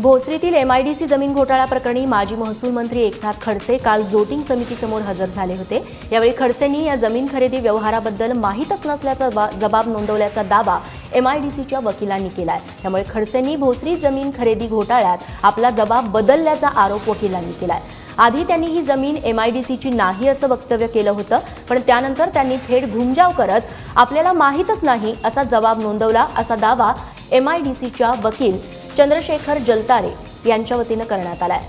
भोसरीतील MIDC जमीन घोटाळा प्रकरणी माजी महसूल मंत्री एकनाथ खडसे काल जोटिंग समितीसमोर हजर झाले होते। यावेळी खडसेंनी या जमीन खरेदी व्यवहाराबद्दल माहीतच नसल्याचा जबाब नोंदवल्याचा दावा एमआयडीसीच्या वकिलांनी केलाय। त्यामुळे खडसेंनी भोसरी जमीन खरेदी घोटाळ्यात आपला जबाब बदलल्याचा आरोप वकिलांनी केलाय। आधी त्यांनी ही जमीन एमआयडीसीची नाही असं वक्तव्य केलं होतं, पण त्यानंतर त्यांनी थेट घुमजाव करत आपल्याला माहीतच नाही असा जबाब नोंदवला असा दावा एमआयडीसीच्या वकील चंद्रशेखर जलतारे यांच्या वतीनं करण्यात आलाय।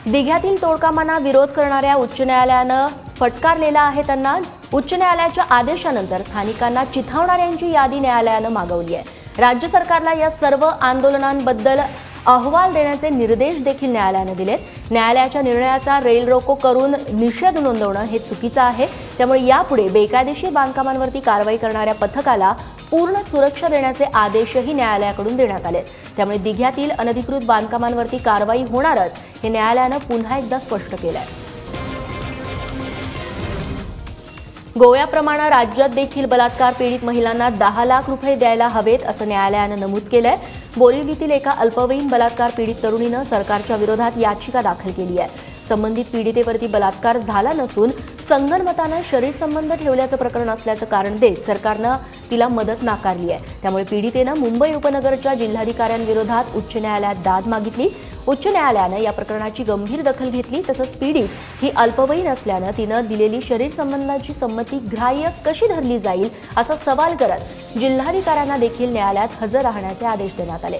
दिघ्यातील तोडकामांना विरोध करणाऱ्या उच्च न्यायालयानं फटकारलेला आहे। त्यांना उच्च न्यायालयाच्या आदेशानंतर स्थानिकांना चिथावणाऱ्यांची यादी न्यायालयानं मागवली आहे। राज्य सरकारला या सर्व आंदोलनांबद्दल अहवाल देण्याचे निर्देश देखील न्यायालयाने दिलेत। न्यायालयाच्या निर्णयाचा रेलरोको करून निषेध नोंदवणं हे चुकीचं आहे। त्यामुळे यापुढे बेकायदेशीर बांधकामांवरती कारवाई करणाऱ्या पथकाला पूर्ण सुरक्षा देण्याचे आदेशही न्यायालयाकडून देण्यात आले। त्यामुळे दिघ्यातील अनधिकृत बांधकामांवरती कारवाई होणारच हे न्यायालयानं पुन्हा एकदा स्पष्ट केलंय। गोव्याप्रमाणे राज्यात देखील बलात्कार पीडित महिलांना 10 लाख रुपये द्यायला हवेत असं न्यायालयानं नमूद केलंय। बोरिवलीतील एका अल्पवयीन बलात्कार पीडित तरुणीनं सरकारच्या विरोधात याचिका दाखल केली आहे। संबंधित पीडितेवरती बलात्कार झाला नसून संगनमतानं शरीर संबंध ठेवल्याचं प्रकरण असल्याचं कारण देत सरकारनं तिला मदत नाकारली आहे। त्यामुळे पीडितेनं मुंबई उपनगरच्या जिल्हाधिकाऱ्यांविरोधात उच्च न्यायालयात दाद मागितली। उच्च न्यायालयानं या प्रकरणाची गंभीर दखल घेतली। तसंच पीडित ही अल्पवयीन असल्यानं तिनं दिलेली शरीर संबंधाची संमती ग्राह्य कशी धरली जाईल असा सवाल करत जिल्हाधिकाऱ्यांना देखील न्यायालयात हजर राहण्याचे आदेश देण्यात आले।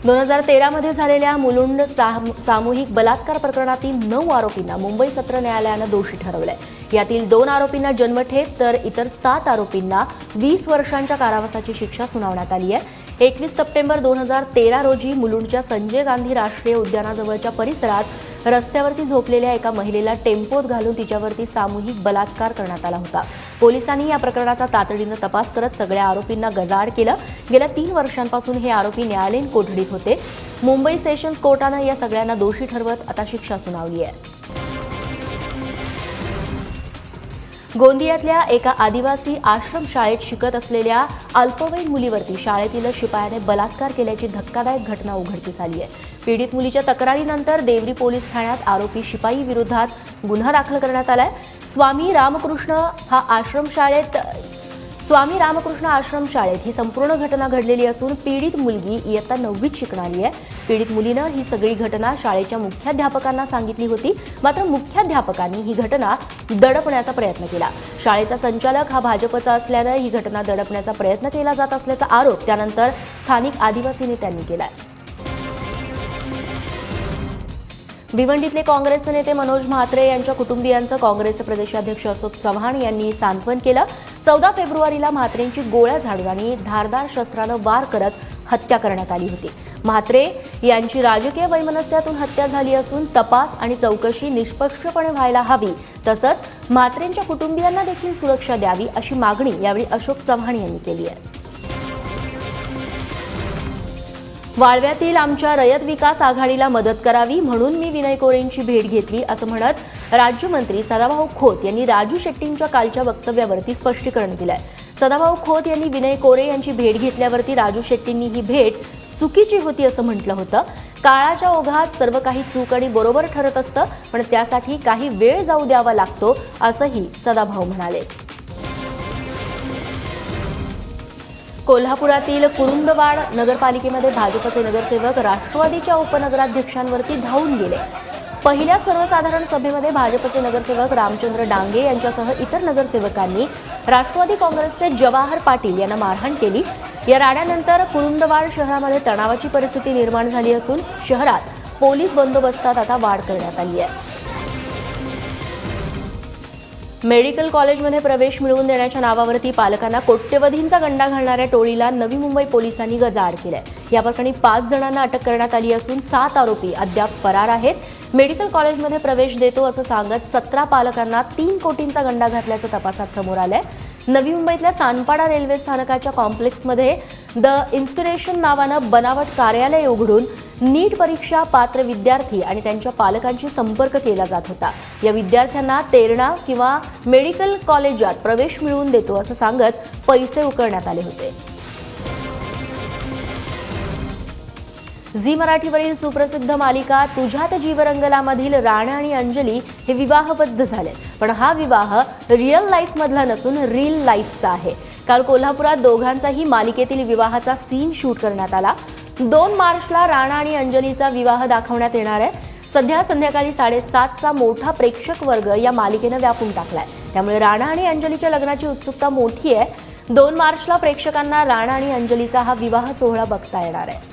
2013 मध्ये झालेल्या मुलुंड सामूहिक बलात्कार प्रकरणातील 9 आरोपींना मुंबई सत्र न्यायालयानं दोषी ठरवलंय। यातील 2 आरोपींना जन्मठेप तर इतर 7 आरोपींना 20 वर्षांच्या कारावासाची शिक्षा सुनावण्यात आली आहे। 21 सप्टेंबर 2013 रोजी मुलुंडच्या संजय गांधी राष्ट्रीय उद्यानाजवळच्या परिसरात रस्त्यावरती झोपलेल्या एका महिलेला टेम्पोत घालून तिच्यावरती सामूहिक बलात्कार करण्यात आला होता। पोलिसांनी या प्रकरणाचा तातडीनं तपास करत सगळ्या आरोपींना गजाआड केलं। गेल्या 3 वर्षांपासून हे आरोपी न्यायालयीन कोठडीत होते। मुंबई सेशन्स कोर्टानं या सगळ्यांना दोषी ठरवत आता शिक्षा सुनावली आहे। गोंदियातल्या एका आदिवासी आश्रमशाळेत शिकत असलेल्या अल्पवयीन मुलीवरती शाळेतील शिपायाने बलात्कार केल्याची धक्कादायक घटना उघडकीस आली आहे। पीडित मुलीच्या तक्रारीनंतर देवरी पोलीस ठाण्यात आरोपी शिपाई विरोधात गुन्हा दाखल करण्यात आलाय। स्वामी रामकृष्ण आश्रमशाळेत ही संपूर्ण घटना घडलेली असून पीडित मुलगी इयत्ता 9वीत शिकणारी आहे। पीडित मुलीनं ही सगळी घटना शाळेच्या मुख्याध्यापकांना सांगितली होती, मात्र मुख्याध्यापकांनी ही घटना दडपण्याचा प्रयत्न केला। शाळेचा संचालक हा भाजपचा असल्यानं ही घटना दडपण्याचा प्रयत्न केला जात असल्याचा आरोप त्यानंतर स्थानिक आदिवासी नेत्यांनी केलाय। भिवंडीतले काँग्रेसचे नेते मनोज म्हात्रे यांच्या कुटुंबियांचं काँग्रेसचे प्रदेशाध्यक्ष अशोक चव्हाण यांनी सांत्वन केलं। 14 फेब्रुवारीला म्हात्रेंची गोळ्या झाडून आणि धारदार शस्त्रानं वार करत हत्या करण्यात आली होती। म्हात्रे यांची राजकीय वैमनस्यातून हत्या झाली असून तपास आणि चौकशी निष्पक्षपणे व्हायला हवी, तसंच म्हात्रेंच्या कुटुंबियांना देखील सुरक्षा द्यावी अशी मागणी यावेळी अशोक चव्हाण यांनी केली आहे। वाळव्यातील आमच्या रयत विकास आघाडीला मदत करावी म्हणून मी विनय कोरेंची भेट घेतली असं म्हणत राज्यमंत्री सदाभाऊ खोत यांनी राजू शेट्टींच्या कालच्या वक्तव्यावरती स्पष्टीकरण दिलंय। सदाभाऊ खोत यांनी विनय कोरे यांची भेट घेतल्यावरती राजू शेट्टींनी ही भेट चुकीची होती असं म्हटलं होतं। काळाच्या ओघात सर्व काही चूक आणि बरोबर ठरत असतं, पण त्यासाठी काही वेळ जाऊ द्यावा लागतो असंही सदाभाऊ म्हणाले। कोल्हापुरातील कुरुंदवाड नगरपालिकेमध्ये भाजपचे नगरसेवक राष्ट्रवादीच्या उपनगराध्यक्षांवरती धावून गेले। पहिल्या सर्वसाधारण सभेमध्ये भाजपचे नगरसेवक रामचंद्र डांगे यांच्यासह इतर नगरसेवकांनी राष्ट्रवादी काँग्रेसचे जवाहर पाटील यांना मारहाण केली। या राड्यानंतर कुरुंदवाड शहरामध्ये तणावाची परिस्थिती निर्माण झाली असून शहरात पोलीस बंदोबस्तात आता वाढ करण्यात आली आहे। मेडिकल कॉलेजमध्ये प्रवेश मिळवून देण्याच्या नावावरती पालकांना कोट्यवधींचा गंडा घालणाऱ्या टोळीला नवी मुंबई पोलिसांनी गजाआड केलंय। या प्रकरणी 5 जणांना अटक करण्यात आली असून 7 आरोपी अद्याप फरार आहेत। मेडिकल कॉलेजमध्ये प्रवेश देतो असं सांगत 17 पालकांना 3 कोटींचा गंडा घातल्याचं तपासात समोर आलंय। नवी मुंबईतल्या सानपाडा रेल्वे स्थानकाच्या कॉम्प्लेक्समध्ये द इन्स्पिरेशन नावानं बनावट कार्यालय उघडून नीट परीक्षा पात्र विद्यार्थी आणि त्यांच्या पालकांशी संपर्क केला जात होता। या विद्यार्थ्यांना तेरणा किंवा मेडिकल कॉलेजात प्रवेश मिळवून देतो असं सांगत पैसे उकळण्यात आले होते। झी मराठीवरील सुप्रसिद्ध मालिका तुझ्यात जीव रंगलामधील राणा आणि अंजली हे विवाहबद्ध झाले, पण हा विवाह रिअल लाईफ मधला नसून रील लाईफचा आहे। काल कोल्हापुरात दोघांचाही मालिकेतील विवाहाचा सीन शूट करण्यात आला। 2 मार्चला राणा आणि अंजलीचा विवाह दाखवण्यात येणार आहे। सध्या संध्याकाळी 7:30चा मोठा प्रेक्षक वर्ग या मालिकेनं व्यापून टाकलाय, त्यामुळे राणा आणि अंजलीच्या लग्नाची उत्सुकता मोठी आहे। 2 मार्चला प्रेक्षकांना राणा आणि अंजलीचा हा विवाह सोहळा बघता येणार आहे।